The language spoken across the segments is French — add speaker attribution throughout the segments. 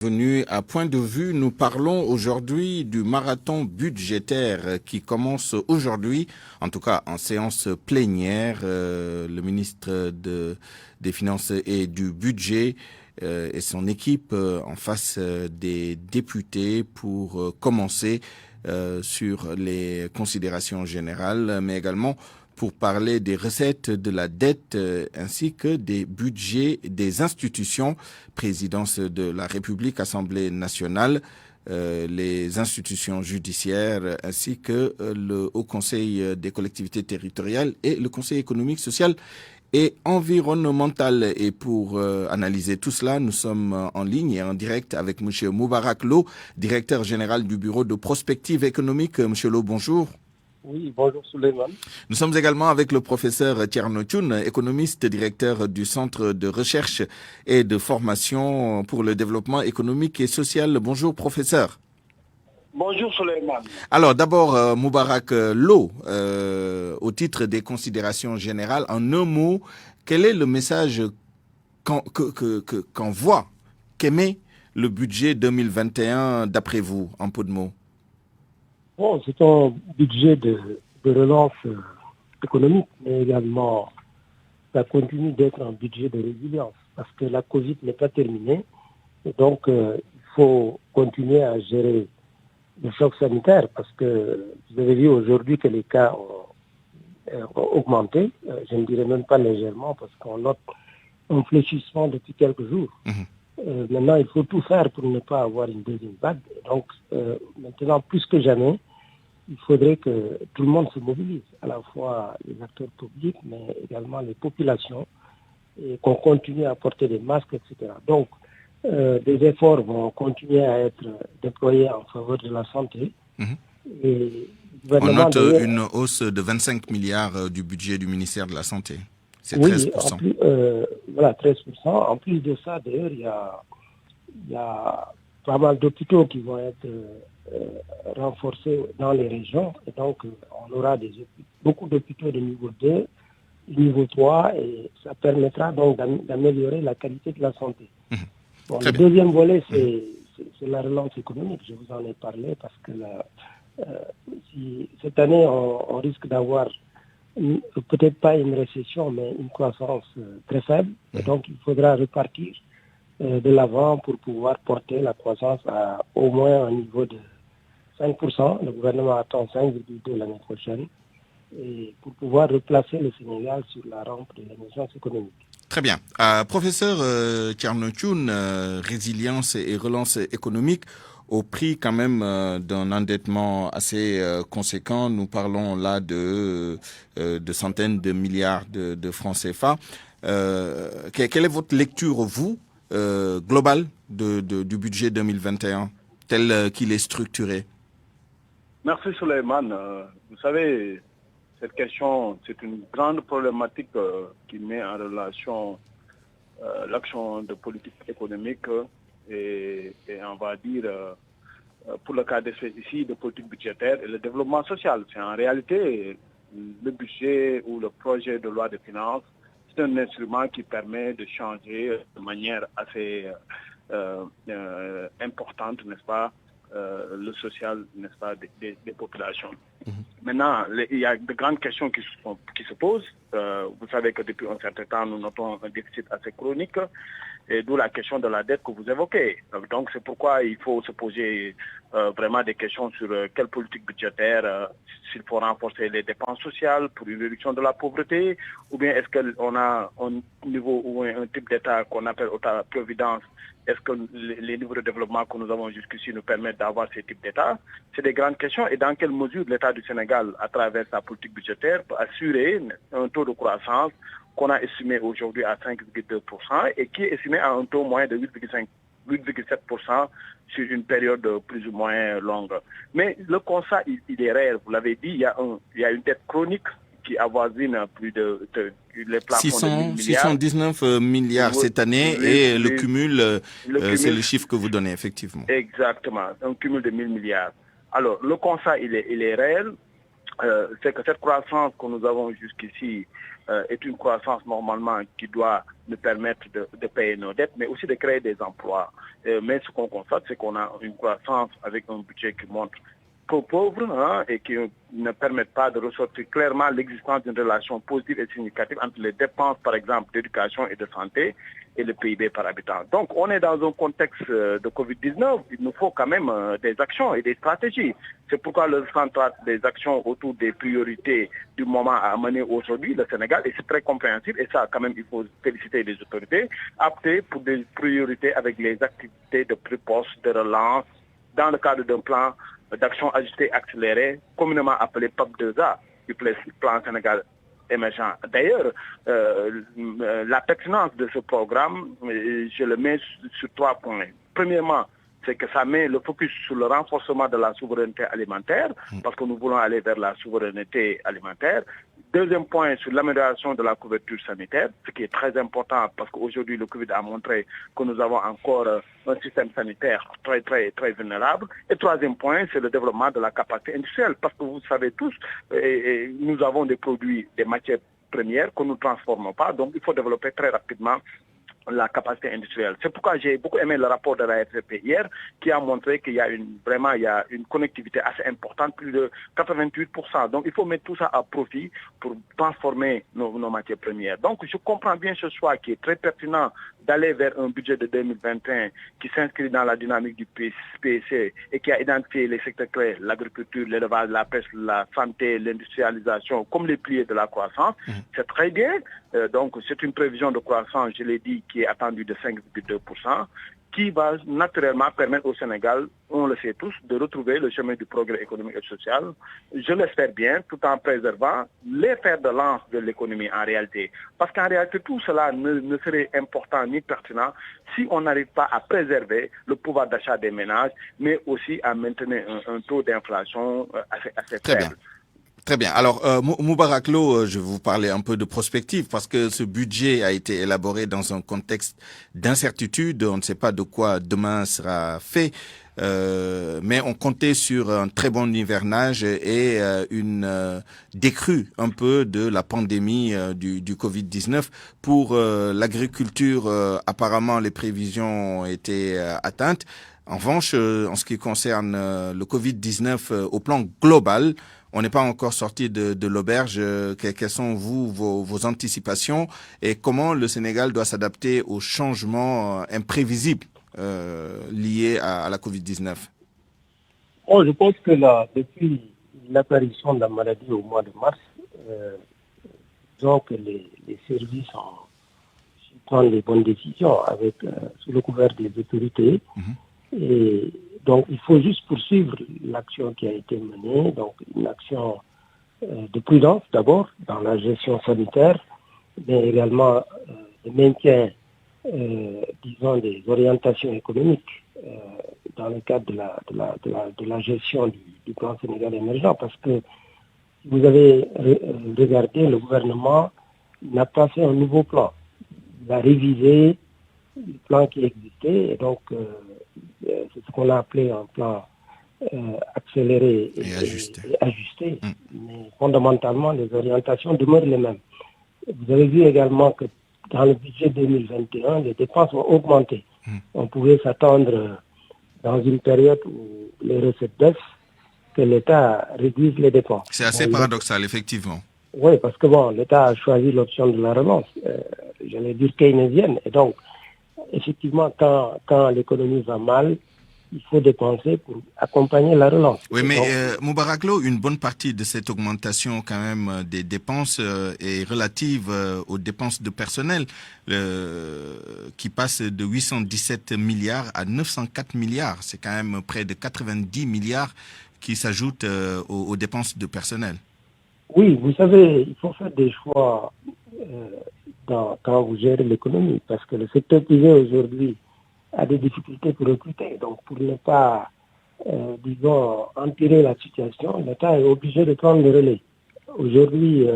Speaker 1: Bienvenue à Point de vue. Nous parlons aujourd'hui du marathon budgétaire qui commence aujourd'hui, en tout cas en séance plénière. Le ministre des Finances et du Budget et son équipe en face des députés pour commencer sur les considérations générales, mais également pour parler des recettes, de la dette, ainsi que des budgets des institutions, présidence de la République, Assemblée nationale, les institutions judiciaires, ainsi que le Haut Conseil des collectivités territoriales et le Conseil économique, social et environnemental. Et pour analyser tout cela, nous sommes en ligne et en direct avec M. Moubarak Lo, directeur général du Bureau de prospective économique. M. Lo, bonjour.
Speaker 2: Oui, bonjour Souleymane.
Speaker 1: Nous sommes également avec le professeur Thierno Thioune, économiste, directeur du Centre de recherche et de formation pour le développement économique et social. Bonjour professeur.
Speaker 2: Bonjour Souleymane.
Speaker 1: Alors d'abord, Moubarak Lo, au titre des considérations générales, en un mot, quel est le message qu'envoie, qu'émet le budget 2021 d'après vous, en peu de mots?
Speaker 2: Bon, c'est un budget de relance économique, mais également ça continue d'être un budget de résilience parce que la Covid n'est pas terminée. Et donc, il faut continuer à gérer le choc sanitaire parce que vous avez vu aujourd'hui que les cas ont augmenté. Je ne dirais même pas légèrement parce qu'on note un fléchissement depuis quelques jours. Maintenant, il faut tout faire pour ne pas avoir une deuxième vague. Donc, maintenant, plus que jamais, il faudrait que tout le monde se mobilise, à la fois les acteurs publics, mais également les populations, et qu'on continue à porter des masques, etc. Donc, des efforts vont continuer à être déployés en faveur de la santé.
Speaker 1: Et on note une hausse de 25 milliards du budget du ministère de la Santé. C'est 13%.
Speaker 2: Oui, voilà, 13%. En plus de ça, d'ailleurs, il y a pas mal d'hôpitaux qui vont être renforcés dans les régions. Et donc, on aura beaucoup d'hôpitaux de niveau 2, niveau 3, et ça permettra donc d'améliorer la qualité de la santé. Bon, le deuxième volet, c'est la relance économique. Je vous en ai parlé parce que si cette année, on risque d'avoir peut-être pas une récession, mais une croissance très faible. Et donc, il faudra repartir de l'avant pour pouvoir porter la croissance à au moins un niveau de 5%. Le gouvernement attend 5,2% l'année prochaine. Et pour pouvoir replacer le Sénégal sur la rampe de l'émergence économique.
Speaker 1: Très bien. Professeur Thierno Thioune, résilience et relance économique, au prix quand même d'un endettement assez conséquent. Nous parlons là de centaines de milliards de francs CFA. Quelle est votre lecture, vous, globale du budget 2021, tel qu'il est structuré?
Speaker 3: Merci Souleymane. Vous savez, cette question, c'est une grande problématique qui met en relation l'action de politique économique et on va dire, pour le cas d'espèce ici, de politique budgétaire et le développement social. C'est en réalité le budget ou le projet de loi de finances, c'est un instrument qui permet de changer de manière assez importante, n'est-ce pas, le social, n'est-ce pas, des populations. Maintenant, il y a de grandes questions qui se posent. Vous savez que depuis un certain temps, nous notons un déficit assez chronique, et d'où la question de la dette que vous évoquez. Donc, c'est pourquoi il faut se poser vraiment des questions sur quelle politique budgétaire, s'il faut renforcer les dépenses sociales pour une réduction de la pauvreté, ou bien est-ce qu'on a un niveau ou un type d'État qu'on appelle État-providence. Est-ce que les niveaux de développement que nous avons jusqu'ici nous permettent d'avoir ce type d'État? C'est des grandes questions. Et dans quelle mesure l'État du Sénégal, à travers sa politique budgétaire, peut assurer un taux de croissance qu'on a estimé aujourd'hui à 5,2% et qui est estimé à un taux moyen de 8,7% sur une période plus ou moins longue. Mais le constat, il est réel. Vous l'avez dit, il y a une dette chronique qui avoisine plus de les plafonds de 1 000 milliards.
Speaker 1: 619 milliards cette année et le cumul, c'est le chiffre que vous donnez, effectivement.
Speaker 3: Exactement, un cumul de 1 000 milliards. Alors, le constat, il est réel. C'est que cette croissance que nous avons jusqu'ici est une croissance normalement qui doit nous permettre de payer nos dettes, mais aussi de créer des emplois. Mais ce qu'on constate, c'est qu'on a une croissance avec un budget qui montre trop pauvre et qui ne permettent pas de ressortir clairement l'existence d'une relation positive et significative entre les dépenses, par exemple, d'éducation et de santé et le PIB par habitant. Donc, on est dans un contexte de Covid-19. Il nous faut quand même des actions et des stratégies. C'est pourquoi le centre des actions autour des priorités du moment à mener aujourd'hui, le Sénégal, et c'est très compréhensible, et ça, quand même, il faut féliciter les autorités, opter pour des priorités avec les activités de préposte, de relance, dans le cadre d'un plan d'action ajustée accélérée, communément appelé PAP2A, du plan Sénégal émergent. D'ailleurs, la pertinence de ce programme, je le mets sur 3 points. Premièrement, c'est que ça met le focus sur le renforcement de la souveraineté alimentaire, parce que nous voulons aller vers la souveraineté alimentaire. Deuxième point, sur l'amélioration de la couverture sanitaire, ce qui est très important parce qu'aujourd'hui, le Covid a montré que nous avons encore un système sanitaire très vulnérable. Et troisième point, c'est le développement de la capacité industrielle, parce que vous savez tous, nous avons des produits, des matières premières que nous ne transformons pas, donc il faut développer très rapidement la capacité industrielle. C'est pourquoi j'ai beaucoup aimé le rapport de la FFP hier qui a montré qu'il y a une connectivité assez importante, plus de 88%. Donc il faut mettre tout ça à profit pour transformer nos matières premières. Donc je comprends bien ce choix qui est très pertinent d'aller vers un budget de 2021 qui s'inscrit dans la dynamique du PSC et qui a identifié les secteurs clés, l'agriculture, l'élevage, la pêche, la santé, l'industrialisation comme les piliers de la croissance. C'est très bien. Donc c'est une prévision de croissance, je l'ai dit, qui est attendue de 5,2%, qui va naturellement permettre au Sénégal, on le sait tous, de retrouver le chemin du progrès économique et social. Je l'espère bien, tout en préservant les fers de lance de l'économie en réalité. Parce qu'en réalité, tout cela ne serait important ni pertinent si on n'arrive pas à préserver le pouvoir d'achat des ménages, mais aussi à maintenir un taux d'inflation assez
Speaker 1: Très
Speaker 3: faible.
Speaker 1: bien. Très bien. Alors, Moubarak Lo, je vais vous parler un peu de prospective parce que ce budget a été élaboré dans un contexte d'incertitude. On ne sait pas de quoi demain sera fait. Mais on comptait sur un très bon hivernage et une décrue un peu de la pandémie du Covid-19. Pour l'agriculture, apparemment, les prévisions ont été atteintes. En revanche, en ce qui concerne le Covid-19 au plan global, on n'est pas encore sorti de l'auberge. Quelles sont vos anticipations et comment le Sénégal doit s'adapter aux changements imprévisibles liés à la Covid-19?
Speaker 2: Bon, je pense que depuis l'apparition de la maladie au mois de mars, disons que les services prennent les bonnes décisions avec sous le couvert des autorités. Et donc, il faut juste poursuivre l'action qui a été menée, donc une action de prudence d'abord dans la gestion sanitaire, mais également le maintien, disons, des orientations économiques dans le cadre de la gestion du plan Sénégal émergent, parce que si vous avez regardé, le gouvernement n'a pas fait un nouveau plan. Il a révisé le plan qui existait, et donc c'est ce qu'on a appelé un plan accéléré et ajusté. Mais fondamentalement, les orientations demeurent les mêmes. Vous avez vu également que dans le budget 2021, les dépenses ont augmenté. On pouvait s'attendre, dans une période où les recettes baissent, que l'État réduise les dépenses.
Speaker 1: C'est assez paradoxal, effectivement.
Speaker 2: Oui, parce que l'État a choisi l'option de la relance, j'allais dire keynésienne, et donc, effectivement, quand l'économie va mal, il faut dépenser pour accompagner la relance.
Speaker 1: Oui, mais Moubarak Lo, une bonne partie de cette augmentation quand même des dépenses est relative aux dépenses de personnel qui passent de 817 milliards à 904 milliards. C'est quand même près de 90 milliards qui s'ajoutent aux dépenses de personnel.
Speaker 2: Oui, vous savez, il faut faire des choix quand vous gérez l'économie, parce que le secteur privé aujourd'hui a des difficultés pour recruter. Donc, pour ne pas, disons, empirer la situation, l'État est obligé de prendre le relais. Aujourd'hui,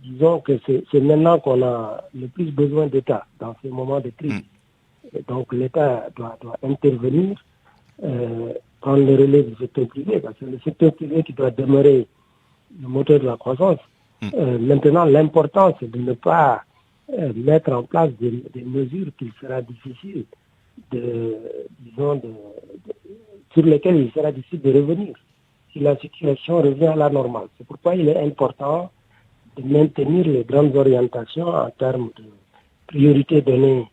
Speaker 2: disons que c'est maintenant qu'on a le plus besoin d'État dans ces moments de crise. Et donc, l'État doit intervenir, prendre le relais du secteur privé, parce que le secteur privé qui doit demeurer le moteur de la croissance, Maintenant, l'important, c'est de ne pas mettre en place des mesures qu'il sera difficile sur lesquelles il sera difficile de revenir si la situation revient à la normale. C'est pourquoi il est important de maintenir les grandes orientations en termes de priorité donnée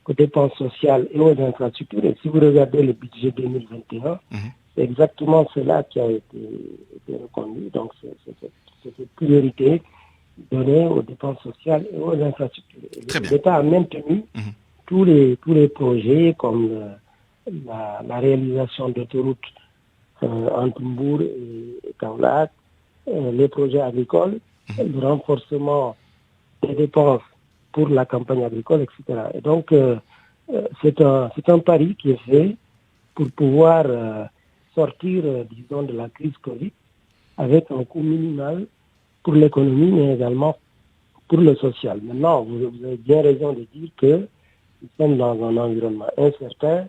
Speaker 2: aux dépenses sociales et aux infrastructures. Et si vous regardez le budget 2021, c'est exactement cela qui a été reconduit. Donc, c'est cette priorité donnée aux dépenses sociales et aux infrastructures. L'État a maintenu tous les projets comme la réalisation d'autoroutes entre Mbour et Kaolack, les projets agricoles, le renforcement des dépenses pour la campagne agricole, etc. Et donc, c'est un pari qui est fait pour pouvoir sortir, disons, de la crise Covid avec un coût minimal pour l'économie, mais également pour le social. Maintenant, vous avez bien raison de dire que nous sommes dans un environnement incertain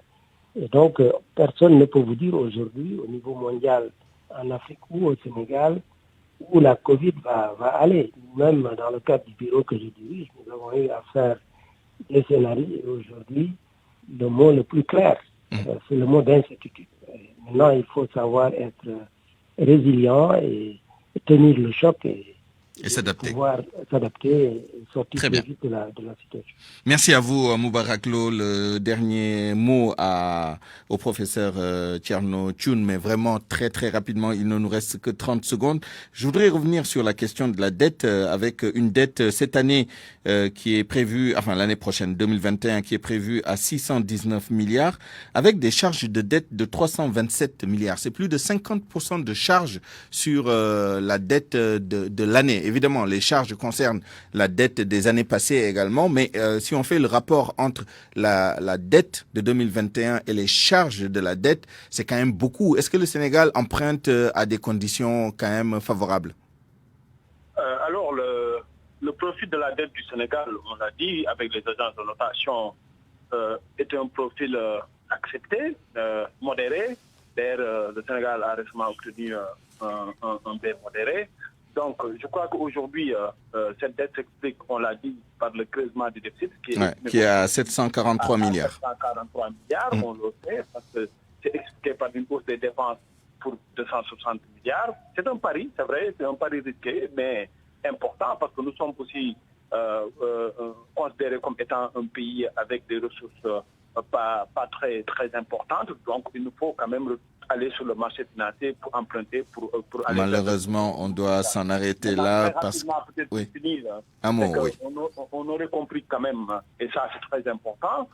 Speaker 2: et donc personne ne peut vous dire aujourd'hui, au niveau mondial, en Afrique ou au Sénégal, où la Covid va aller. Même dans le cadre du bureau que je dirige, nous avons eu à faire des scénarios et aujourd'hui, le mot le plus clair, c'est le mot d'incertitude. Maintenant, il faut savoir être résilient et tenir le choc et
Speaker 1: s'adapter.
Speaker 2: Pouvoir s'adapter et sortir plus vite de la situation.
Speaker 1: Merci à vous, Moubarak Lo. Le dernier mot au professeur Thierno Thioune, mais vraiment très très rapidement, il ne nous reste que 30 secondes. Je voudrais revenir sur la question de la dette, avec une dette cette année qui est prévue, enfin l'année prochaine, 2021, qui est prévue à 619 milliards, avec des charges de dette de 327 milliards. C'est plus de 50% de charges sur la dette de l'année. Évidemment, les charges concernent la dette des années passées également, mais si on fait le rapport entre la dette de 2021 et les charges de la dette, c'est quand même beaucoup. Est-ce que le Sénégal emprunte à des conditions quand même favorables?
Speaker 3: Alors, le profil de la dette du Sénégal, on l'a dit, avec les agences de notation, était un profil accepté, modéré. D'ailleurs, le Sénégal a récemment obtenu un B modéré. Donc, je crois qu'aujourd'hui, cette dette s'explique, on l'a dit, par le creusement du déficit,
Speaker 1: qui est à 743 milliards.
Speaker 3: 743 milliards, on le sait, parce que c'est expliqué par une hausse des dépenses pour 260 milliards. C'est un pari, c'est vrai, c'est un pari risqué, mais important, parce que nous sommes aussi considérés comme étant un pays avec des ressources pas très, très importantes. Donc, il nous faut quand même aller sur le marché financier pour emprunter, pour aller...
Speaker 1: Malheureusement, on doit s'en arrêter là parce que...
Speaker 3: Oui. On aurait compris quand même, et ça c'est très important,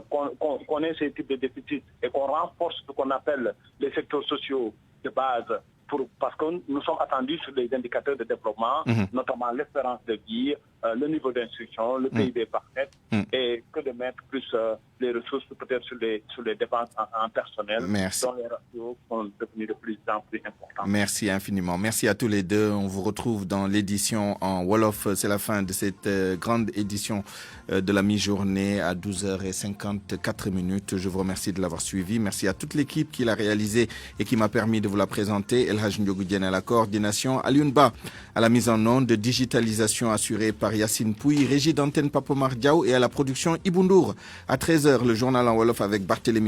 Speaker 3: qu'on ait ces types de déficits et qu'on renforce ce qu'on appelle les secteurs sociaux de base, parce que nous sommes attendus sur les indicateurs de développement, notamment l'espérance de vie, le niveau d'instruction, le PIB par tête, et que de mettre plus les ressources peut-être sur les dépenses en personnel, dont les ratios sont devenus de plus en plus importants.
Speaker 1: Merci infiniment. Merci à tous les deux. On vous retrouve dans l'édition en Wolof. C'est la fin de cette grande édition de la mi-journée à 12h54. Je vous remercie de l'avoir suivi. Merci à toute l'équipe qui l'a réalisé et qui m'a permis de vous la présenter. El Hadj Ndiogou Diène à la coordination, Alioune Ba à la mise en onde, digitalisation assurée par Yacine Pouy, régie d'antenne Papomar Diaw et à la production Ibundour. À 13h, le journal en Wolof avec Barthélémy